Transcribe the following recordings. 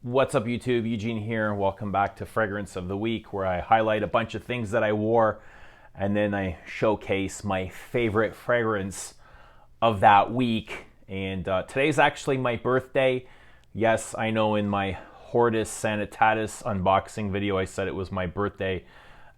What's up YouTube, Eugene here. Welcome back to Fragrance of the Week, where I highlight a bunch of things that I wore and then I showcase my favorite fragrance of that week. And today's actually my birthday. Yes, I know in my Hortus Sanitatis unboxing video I said it was my birthday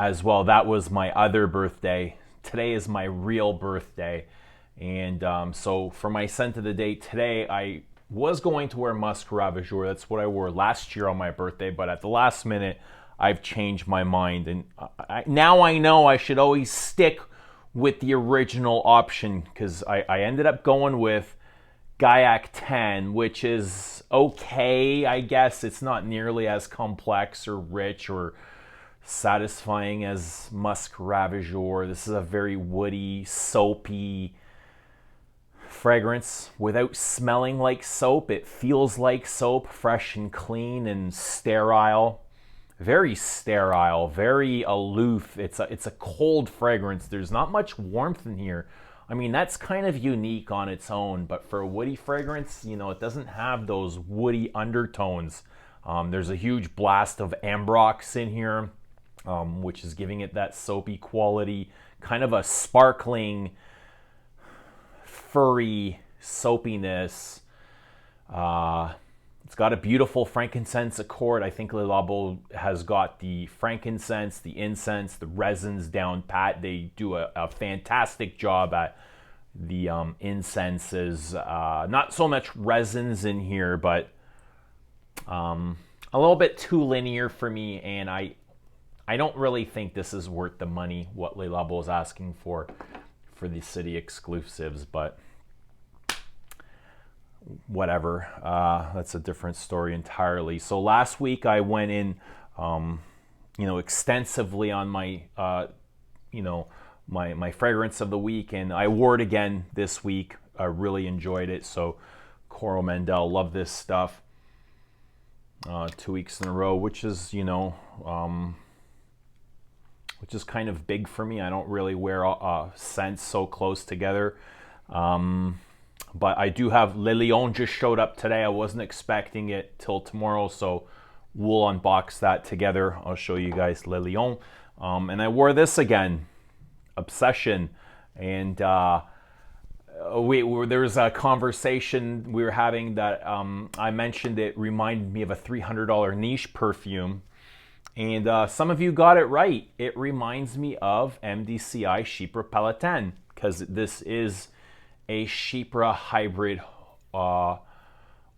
as well. That was my other birthday. Today is my real birthday. And so for my scent of the day today, I was going to wear Musk Ravageur. That's what I wore last year on my birthday, but at the last minute, I've changed my mind. And now I know I should always stick with the original option, because I ended up going with GAIAC 10, which is okay, I guess. It's not nearly as complex or rich or satisfying as Musk Ravageur. This is a very woody, soapy fragrance without smelling like soap. It feels like soap, fresh and clean and sterile. Very sterile, very aloof. It's a cold fragrance. There's not much warmth in here. I mean, that's kind of unique on its own, but for a woody fragrance, you know, it doesn't have those woody undertones. There's a huge blast of ambrox in here, which is giving it that soapy quality, kind of a sparkling, furry soapiness. It's got a beautiful frankincense accord. I think LABO has got the frankincense, the incense, the resins down pat. They do a fantastic job at the incenses. Not so much resins in here, but a little bit too linear for me, and I don't really think this is worth the money what LABO is asking for the city exclusives, but whatever. That's a different story entirely. So last week I went in, extensively on my, my fragrance of the week, and I wore it again this week. I really enjoyed it. So Coromandel, love this stuff. 2 weeks in a row, which is, which is kind of big for me. I don't really wear scents so close together. But I do have Le Lion just showed up today. I wasn't expecting it till tomorrow, so we'll unbox that together. I'll show you guys Le Lion. And I wore this again, Obsession. And there was a conversation we were having that I mentioned it reminded me of a $300 niche perfume. And some of you got it right. It reminds me of MDCI Chypre Palatine, because this is a Chypre hybrid, Chypre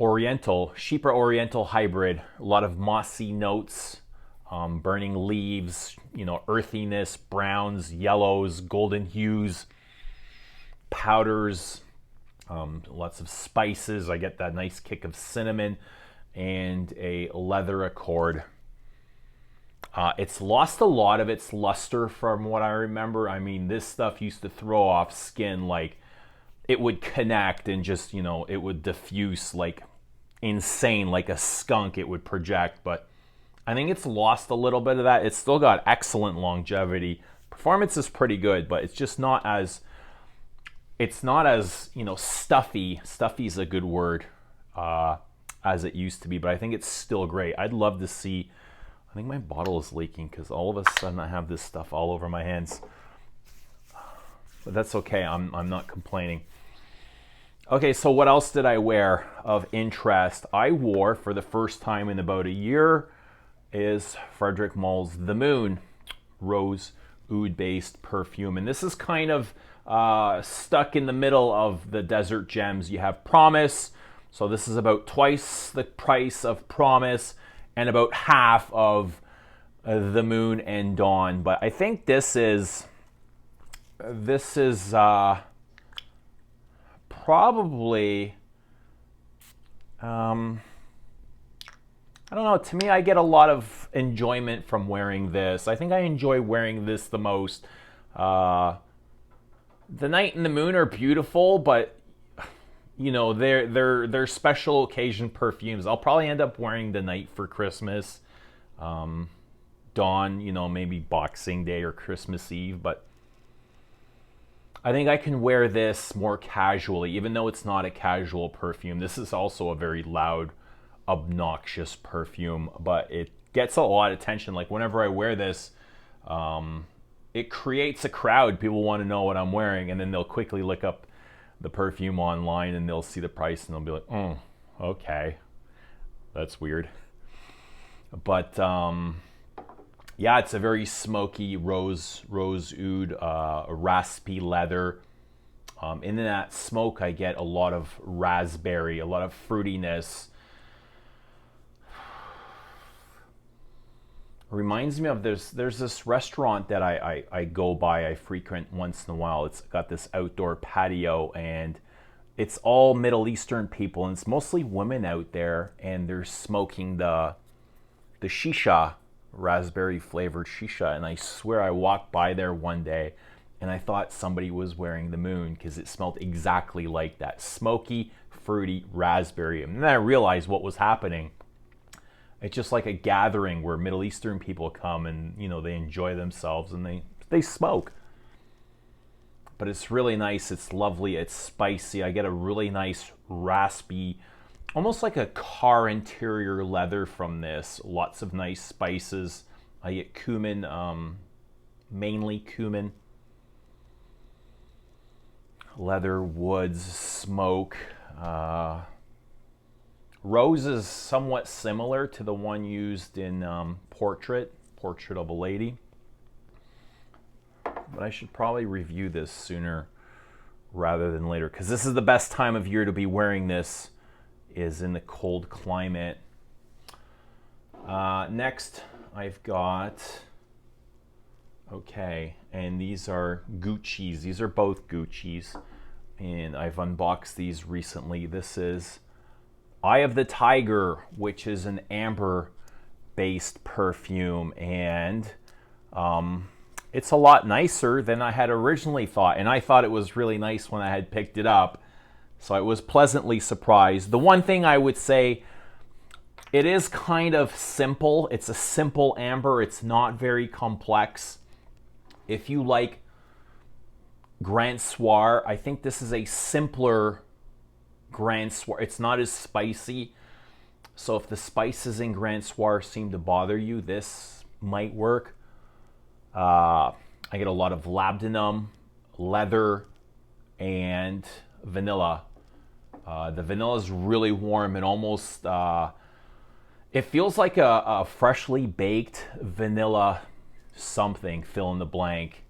Oriental hybrid. A lot of mossy notes, burning leaves, earthiness, browns, yellows, golden hues, powders, lots of spices. I get that nice kick of cinnamon and a leather accord. It's lost a lot of its luster from what I remember. I mean, this stuff used to throw off skin like it would connect and just, it would diffuse like insane, like a skunk it would project. But I think it's lost a little bit of that. It's still got excellent longevity. Performance is pretty good, but it's just not as, stuffy. Stuffy is a good word, as it used to be, but I think it's still great. I'd love to see, I think my bottle is leaking because all of a sudden I have this stuff all over my hands. But that's okay, I'm not complaining. Okay, so what else did I wear of interest? I wore, for the first time in about a year, is Frédéric Malle's The Moon Rose Oud-based perfume. And this is kind of stuck in the middle of the Desert Gems. You have Promise, so this is about twice the price of Promise, and about half of The Moon and Dawn. But I think this is probably, I don't know, to me I get a lot of enjoyment from wearing this. I think I enjoy wearing this the most. The Night and the Moon are beautiful, but they're special occasion perfumes. I'll probably end up wearing the Night for Christmas. Dawn, maybe Boxing Day or Christmas Eve, but I think I can wear this more casually, even though it's not a casual perfume. This is also a very loud obnoxious perfume, but it gets a lot of attention. Like whenever I wear this, it creates a crowd. People want to know what I'm wearing, and then they'll quickly look up the perfume online and they'll see the price and they'll be like, oh, okay, that's weird. But yeah, it's a very smoky rose oud, raspy leather. In that smoke, I get a lot of raspberry, a lot of fruitiness. Reminds me of there's this restaurant that I go by, I frequent once in a while. It's got this outdoor patio, and it's all Middle Eastern people, and it's mostly women out there, and they're smoking the shisha, raspberry flavored shisha. And I swear I walked by there one day and I thought somebody was wearing the moon, because it smelled exactly like that, smoky, fruity raspberry. And then I realized what was happening. It's just like a gathering where Middle Eastern people come and, you know, they enjoy themselves and they smoke. But it's really nice. It's lovely. It's spicy. I get a really nice raspy, almost like a car interior leather from this. Lots of nice spices. I get cumin, mainly cumin. Leather, woods, smoke. Rose is somewhat similar to the one used in Portrait of a Lady. But I should probably review this sooner rather than later, because this is the best time of year to be wearing this, is in the cold climate. Next, I've got, okay, and these are Gucci's. These are both Gucci's, and I've unboxed these recently. This is Eye of the Tiger, which is an amber-based perfume, and it's a lot nicer than I had originally thought, and I thought it was really nice when I had picked it up, so I was pleasantly surprised. The one thing I would say, it is kind of simple. It's a simple amber. It's not very complex. If you like Grand Soir, I think this is a simpler Grand Soir. It's not as spicy. So if the spices in Grand Soir seem to bother you, this might work. I get a lot of labdanum, leather, and vanilla. The vanilla is really warm and almost, it feels like a freshly baked vanilla something, fill in the blank.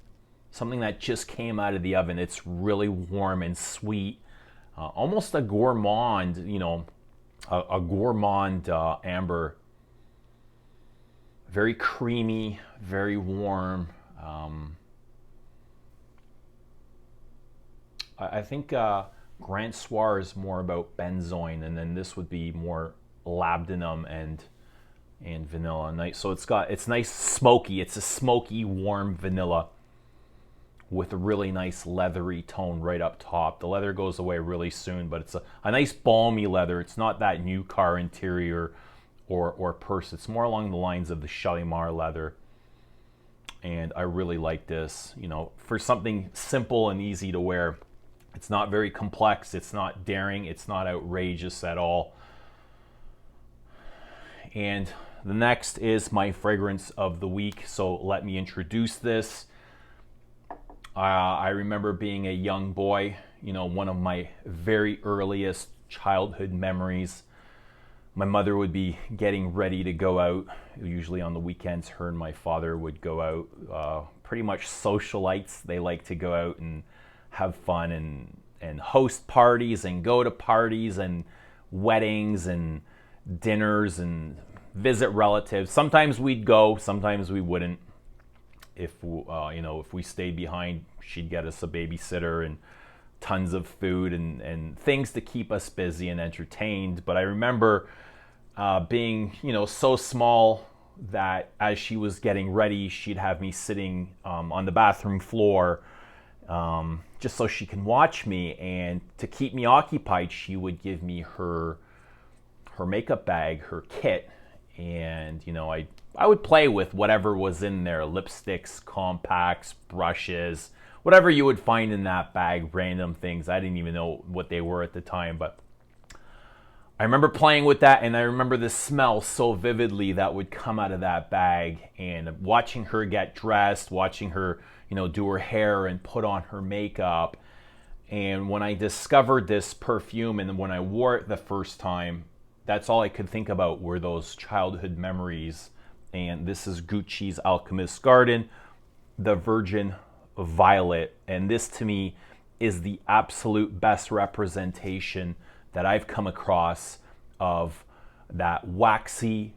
Something that just came out of the oven. It's really warm and sweet. Almost a gourmand, you know, a gourmand amber. Very creamy, very warm. I think Grand Soir is more about benzoin, and then this would be more labdanum and vanilla. Nice. So it's nice smoky. It's a smoky, warm vanilla with a really nice leathery tone right up top. The leather goes away really soon, but it's a nice balmy leather. It's not that new car interior or purse. It's more along the lines of the Shalimar leather. And I really like this, you know, for something simple and easy to wear. It's not very complex. It's not daring. It's not outrageous at all. And the next is my fragrance of the week. So let me introduce this. I remember being a young boy, you know, one of my very earliest childhood memories. My mother would be getting ready to go out. Usually on the weekends, her and my father would go out. Pretty much socialites. They like to go out and have fun and host parties and go to parties and weddings and dinners and visit relatives. Sometimes we'd go, sometimes we wouldn't. If you know, if we stayed behind, she'd get us a babysitter and tons of food and things to keep us busy and entertained. But I remember being, you know, so small that as she was getting ready, she'd have me sitting on the bathroom floor just so she can watch me, and to keep me occupied, she would give me her makeup bag, her kit, and you know, I would play with whatever was in there, lipsticks, compacts, brushes, whatever you would find in that bag, random things. I didn't even know what they were at the time, but I remember playing with that, and I remember the smell so vividly that would come out of that bag, and watching her get dressed, watching her, do her hair and put on her makeup. And when I discovered this perfume and when I wore it the first time, that's all I could think about were those childhood memories. And this is Gucci's Alchemist Garden, the Virgin Violet. And this to me is the absolute best representation that I've come across of that waxy,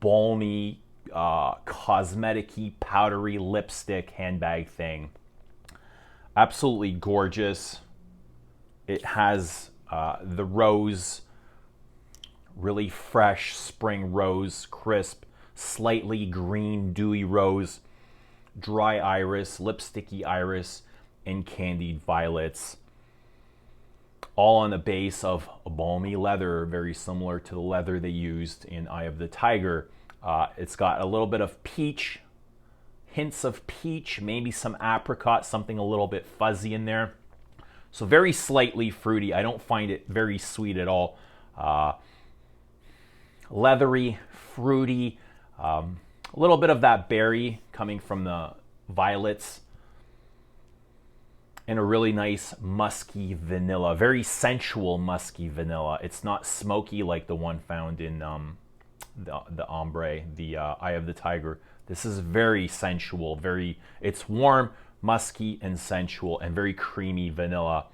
balmy, cosmetic-y, powdery lipstick handbag thing. Absolutely gorgeous. It has the rose, really fresh spring rose, crisp, slightly green, dewy rose, dry iris, lipsticky iris, and candied violets. All on the base of a balmy leather, very similar to the leather they used in Eye of the Tiger. It's got a little bit of peach, hints of peach, maybe some apricot, something a little bit fuzzy in there. So very slightly fruity. I don't find it very sweet at all. Leathery, fruity, a little bit of that berry coming from the violets, and a really nice musky vanilla, very sensual musky vanilla. It's not smoky like the one found in the ombre, the Eye of the Tiger. This is very sensual, it's warm, musky, and sensual, and very creamy vanilla.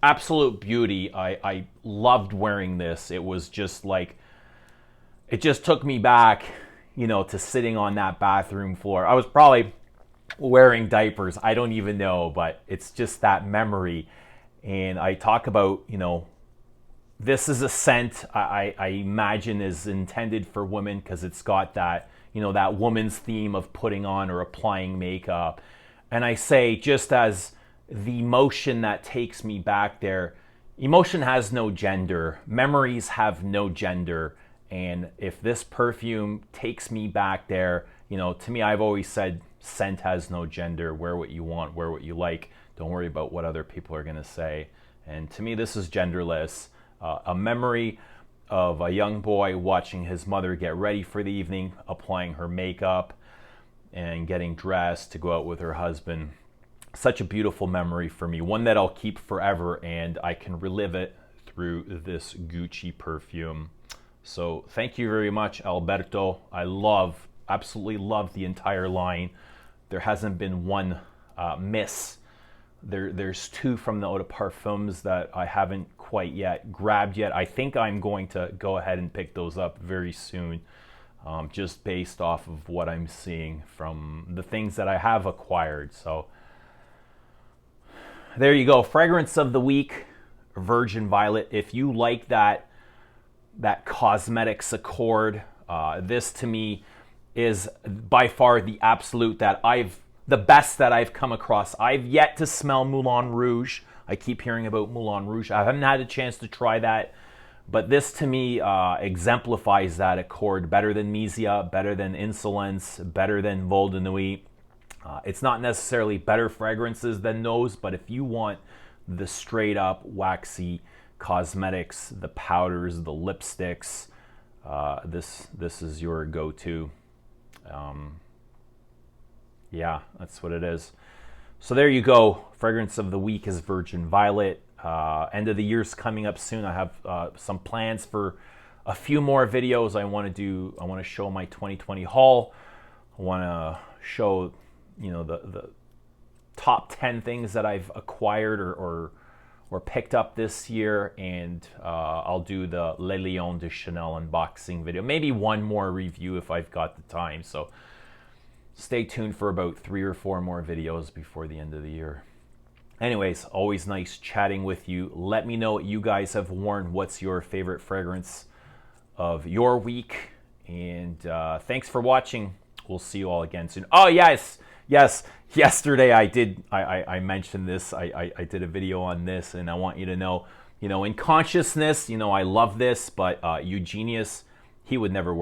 Absolute beauty. I loved wearing this. It was just like, it just took me back, to sitting on that bathroom floor. I was probably wearing diapers, I don't even know, but it's just that memory. And I talk about, this is a scent I imagine is intended for women, because it's got that, that woman's theme of putting on or applying makeup. And I say, just as the emotion that takes me back there, emotion has no gender, memories have no gender. And if this perfume takes me back there, to me, I've always said, scent has no gender. Wear what you want, wear what you like. Don't worry about what other people are going to say. And to me, this is genderless. A memory of a young boy watching his mother get ready for the evening, applying her makeup and getting dressed to go out with her husband. Such a beautiful memory for me, one that I'll keep forever, and I can relive it through this Gucci perfume. So thank you very much, Alberto. I absolutely love the entire line. There hasn't been one miss. There's two from the Eau de Parfums that I haven't quite yet grabbed yet. I think I'm going to go ahead and pick those up very soon, just based off of what I'm seeing from the things that I have acquired. So there you go. Fragrance of the week, Virgin Violet. If you like that cosmetics accord, this to me is by far the absolute the best that I've come across. I've yet to smell Moulin Rouge. I keep hearing about Moulin Rouge. I haven't had a chance to try that, but this to me exemplifies that accord better than Misia, better than Insolence, better than Vol de Nuit. It's not necessarily better fragrances than those, but if you want the straight up waxy cosmetics, the powders, the lipsticks, this is your go-to. Yeah, that's what it is. So there you go. Fragrance of the week is Virgin Violet. End of the year's coming up soon. I have some plans for a few more videos I want to do. I want to show my 2020 haul. I want to show, the top 10 things that I've acquired or picked up this year, and I'll do the Le Lion de Chanel unboxing video. Maybe one more review if I've got the time. So stay tuned for about 3 or 4 more videos before the end of the year. Anyways, always nice chatting with you. Let me know what you guys have worn. What's your favorite fragrance of your week? And thanks for watching. We'll see you all again soon. Oh, yes. Yesterday I mentioned this. I did a video on this, and I want you to know, in consciousness, I love this, but Eugenius, he would never wear